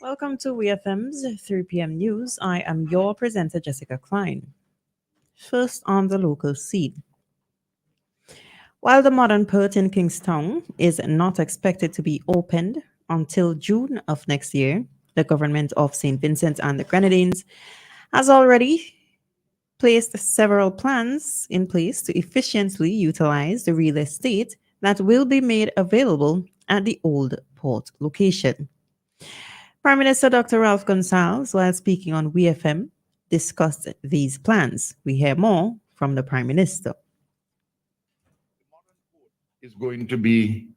Welcome to WEFM's 3 p.m. news. I am your presenter, Jessica Klein. First on the local scene. While the modern port in Kingstown is not expected to be opened until June of next year, the government of St. Vincent and the Grenadines has already placed several plans in place to efficiently utilize the real estate that will be made available at the old port location. Prime Minister Dr. Ralph Gonsalves, while speaking on WEFM, discussed these plans. We hear more from the Prime Minister. Is going to be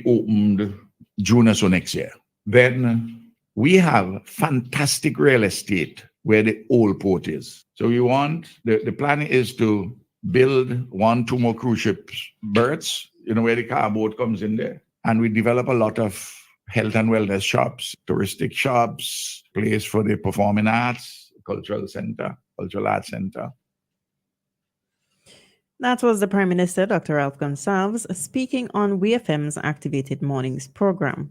opened June or so next year. Then we have fantastic real estate where the old port is. So the plan is to build 1-2 more cruise ships berths, where the car boat comes in there. And we develop a lot of health and wellness shops, touristic shops, place for the performing arts, cultural arts center. That was the Prime Minister, Dr. Ralph Gonsalves, speaking on WEFM's Activated Mornings program.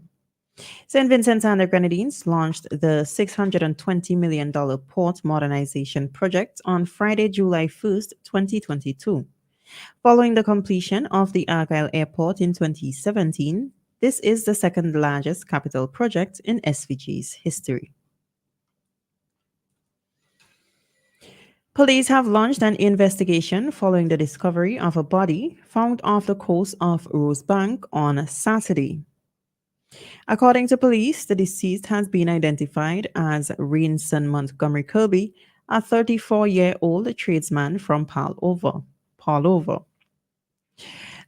St. Vincent and the Grenadines launched the $620 million port modernization project on Friday, July 1st, 2022. Following the completion of the Argyle Airport in 2017, this is the second largest capital project in SVG's history. Police have launched an investigation following the discovery of a body found off the coast of Rosebank on Saturday. According to police, the deceased has been identified as Rainson Montgomery Kirby, a 34-year-old tradesman from Paulover.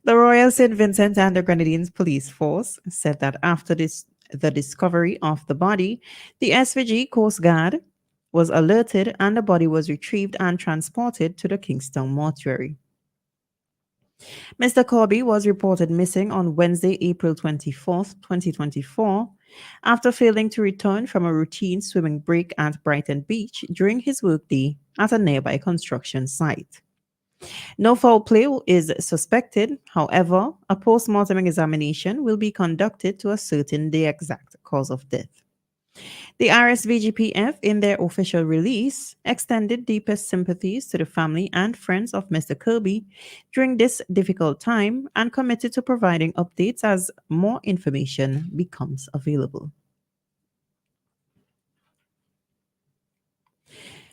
The Royal St. Vincent and the Grenadines Police Force said that after the discovery of the body, the SVG Coast Guard was alerted and the body was retrieved and transported to the Kingstown mortuary. Mr. Corby was reported missing on Wednesday, April 24th, 2024, after failing to return from a routine swimming break at Brighton Beach during his workday at a nearby construction site. No foul play is suspected. However, a post-mortem examination will be conducted to ascertain the exact cause of death. The RSVGPF, in their official release, extended deepest sympathies to the family and friends of Mr. Kirby during this difficult time and committed to providing updates as more information becomes available.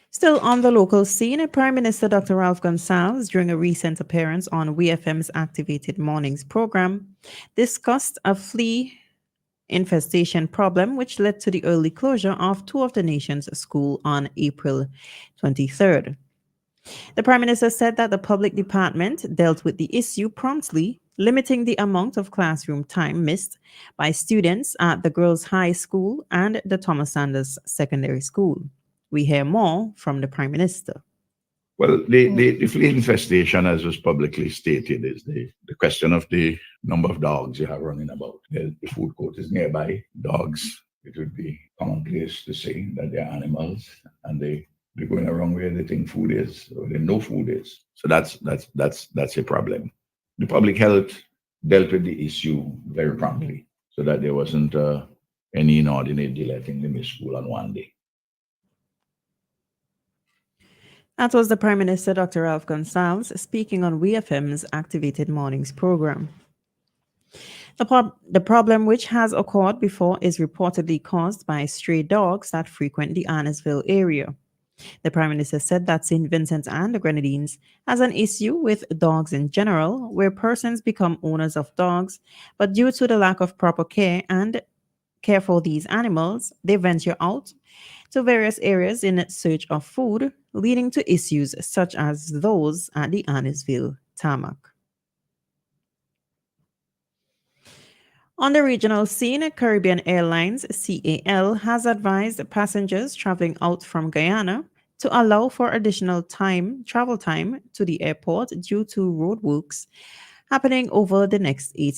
Still on the local scene, Prime Minister Dr. Ralph Gonsalves, during a recent appearance on WEFM's Activated Mornings program, discussed a flea infestation problem which led to the early closure of 2 of the nation's schools on April 23rd. The Prime Minister said that the public department dealt with the issue promptly, limiting the amount of classroom time missed by students at the Girls' High School and the Thomas Sanders Secondary School. We hear more from the Prime Minister. Well, the flea infestation, as was publicly stated, is the question of the number of dogs you have running about. The food court is nearby. Dogs, it would be commonplace to say that they're animals and they're going around where they think food is or they know food is. So that's a problem. The public health dealt with the issue very promptly so that there wasn't any inordinate delay. I think they missed school on one day. That was the Prime Minister, Dr. Ralph Gonsalves, speaking on WEFM's Activated Mornings program. The problem, which has occurred before, is reportedly caused by stray dogs that frequent the Annisville area. The Prime Minister said that St. Vincent and the Grenadines has an issue with dogs in general, where persons become owners of dogs, but due to the lack of proper care for these animals, they venture out to various areas in search of food, leading to issues such as those at the Annisville tarmac. On the regional scene, Caribbean Airlines (CAL) has advised passengers traveling out from Guyana to allow for additional travel time to the airport due to roadworks happening over the next 8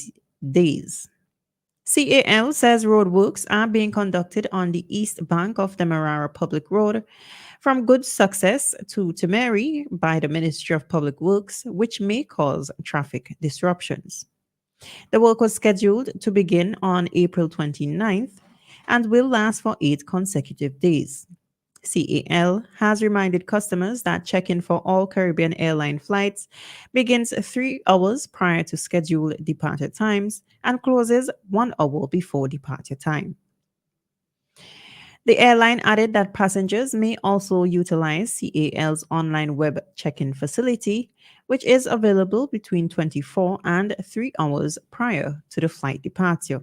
days. CAL says roadworks are being conducted on the east bank of the Marara Public Road from Good Success to Temeri by the Ministry of Public Works, which may cause traffic disruptions. The work was scheduled to begin on April 29th and will last for 8 consecutive days. CAL has reminded customers that check-in for all Caribbean airline flights begins 3 hours prior to scheduled departure times and closes 1 hour before departure time. The airline added that passengers may also utilize CAL's online web check-in facility, which is available between 24 and 3 hours prior to the flight departure.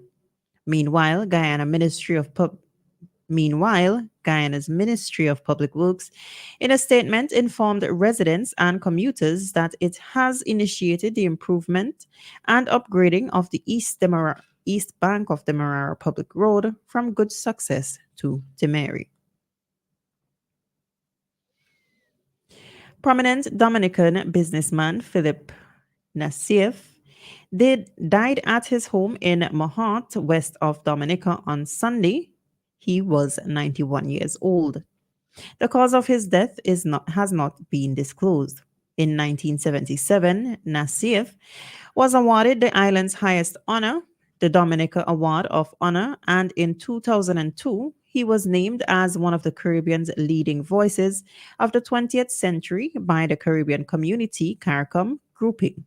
Meanwhile, Guyana's Ministry of Public Works, in a statement, informed residents and commuters that it has initiated the improvement and upgrading of the East Bank of Demerara Public Road from Good Success to Temeri. Prominent Dominican businessman Philip Nassif died at his home in Mahat, west of Dominica, on Sunday. He was 91 years old. The cause of his death has not been disclosed. In 1977, Nassif was awarded the island's highest honor, the Dominica Award of Honor, and in 2002, he was named as one of the Caribbean's leading voices of the 20th century by the Caribbean Community CARICOM grouping.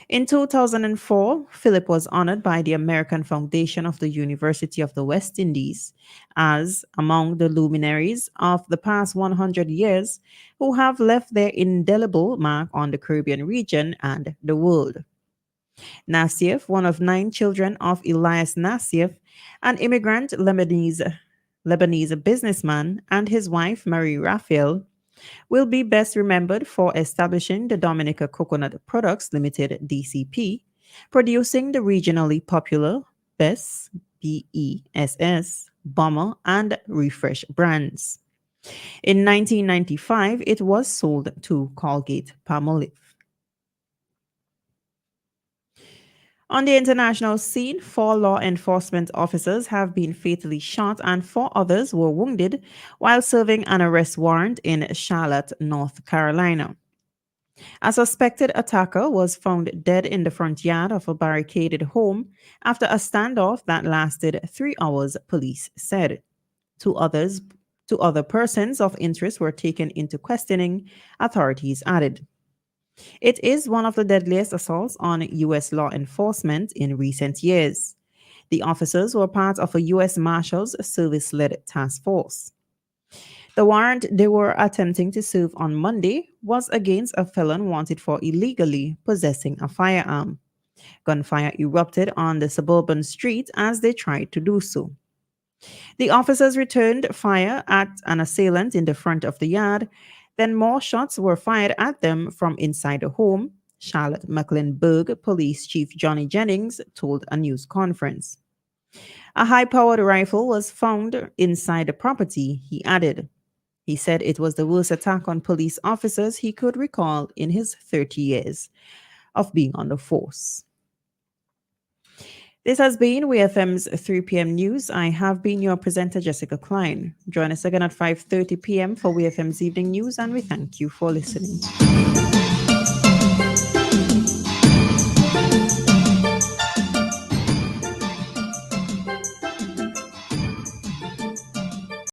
In 2004, Philip was honored by the American Foundation of the University of the West Indies as among the luminaries of the past 100 years who have left their indelible mark on the Caribbean region and the world. Nassif, one of 9 children of Elias Nassif, an immigrant Lebanese businessman, and his wife, Marie Raphael, will be best remembered for establishing the Dominica Coconut Products Limited DCP, producing the regionally popular BESS, Bomber, and Refresh brands. In 1995, it was sold to Colgate Palmolive. On the international scene, 4 law enforcement officers have been fatally shot and 4 others were wounded while serving an arrest warrant in Charlotte, North Carolina. A suspected attacker was found dead in the front yard of a barricaded home after a standoff that lasted 3 hours, police said. Two other persons of interest were taken into questioning, authorities added. It is one of the deadliest assaults on U.S. law enforcement in recent years. The officers were part of a U.S. Marshals Service led task force. The warrant they were attempting to serve on Monday was against a felon wanted for illegally possessing a firearm. Gunfire erupted on the suburban street as they tried to do so. The officers returned fire at an assailant in the front of the yard. Then more shots were fired at them from inside the home, Charlotte Mecklenburg Police Chief Johnny Jennings told a news conference. A high-powered rifle was found inside the property, he added. He said it was the worst attack on police officers he could recall in his 30 years of being on the force. This has been WEFM's 3 p.m. news. I have been your presenter, Jessica Klein. Join us again at 5:30 p.m. for WEFM's evening news, and we thank you for listening.